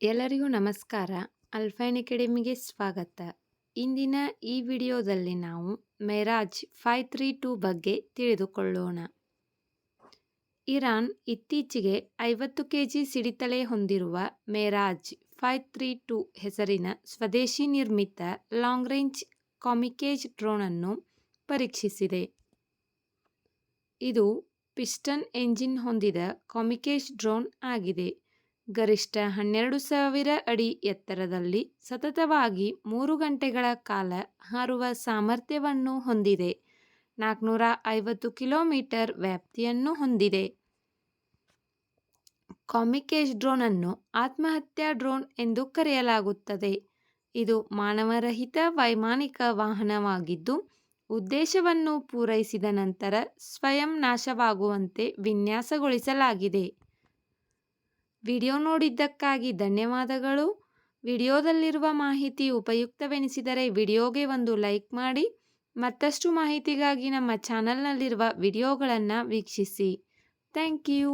ಎಲ್ಲರಿಗೂ ನಮಸ್ಕಾರ. ಅಲ್ಫೈನ್ ಅಕಾಡೆಮಿಗೆ ಸ್ವಾಗತ. ಇಂದಿನ ಈ ವಿಡಿಯೋದಲ್ಲಿ ನಾವು ಮೆರಾಜ್ 532 ಬಗ್ಗೆ ತಿಳಿದುಕೊಳ್ಳೋಣ. ಇರಾನ್ ಇತ್ತೀಚೆಗೆ 50 ಕೆಜಿ ಸಿಡಿತಳೆ ಹೊಂದಿರುವ ಮೆರಾಜ್ 532 ಹೆಸರಿನ ಸ್ವದೇಶಿ ನಿರ್ಮಿತ ಲಾಂಗ್ ರೇಂಜ್ ಕಾಮಿಕೇಜ್ ಡ್ರೋನ್ ಅನ್ನು ಪರೀಕ್ಷಿಸಿದೆ. ಇದು ಪಿಸ್ಟನ್ ಎಂಜಿನ್ ಹೊಂದಿದ ಕಾಮಿಕೇಜ್ ಡ್ರೋನ್ ಆಗಿದೆ. ಗರಿಷ್ಠ 12,000 ಅಡಿ ಎತ್ತರದಲ್ಲಿ ಸತತವಾಗಿ 3 ಗಂಟೆಗಳ ಕಾಲ ಹಾರುವ ಸಾಮರ್ಥ್ಯವನ್ನು ಹೊಂದಿದೆ. 450 ಕಿಲೋಮೀಟರ್ ವ್ಯಾಪ್ತಿಯನ್ನು ಹೊಂದಿದೆ. ಕಾಮಿಕೇಜ್ ಡ್ರೋನ್ ಅನ್ನು ಆತ್ಮಹತ್ಯಾ ಡ್ರೋನ್ ಎಂದು ಕರೆಯಲಾಗುತ್ತದೆ. ಇದು ಮಾನವರಹಿತ ವೈಮಾನಿಕ ವಾಹನವಾಗಿದ್ದು, ಉದ್ದೇಶವನ್ನು ಪೂರೈಸಿದ ನಂತರ ಸ್ವಯಂ ನಾಶವಾಗುವಂತೆ ವಿನ್ಯಾಸಗೊಳಿಸಲಾಗಿದೆ. ವಿಡಿಯೋ ನೋಡಿದ್ದಕ್ಕಾಗಿ ಧನ್ಯವಾದಗಳು. ವಿಡಿಯೋದಲ್ಲಿರುವ ಮಾಹಿತಿ ಉಪಯುಕ್ತವೆನಿಸಿದರೆ ವಿಡಿಯೋಗೆ ಒಂದು ಲೈಕ್ ಮಾಡಿ. ಮತ್ತಷ್ಟು ಮಾಹಿತಿಗಾಗಿ ನಮ್ಮ ಚಾನಲ್ನಲ್ಲಿರುವ ವಿಡಿಯೋಗಳನ್ನು ವೀಕ್ಷಿಸಿ. Thank you.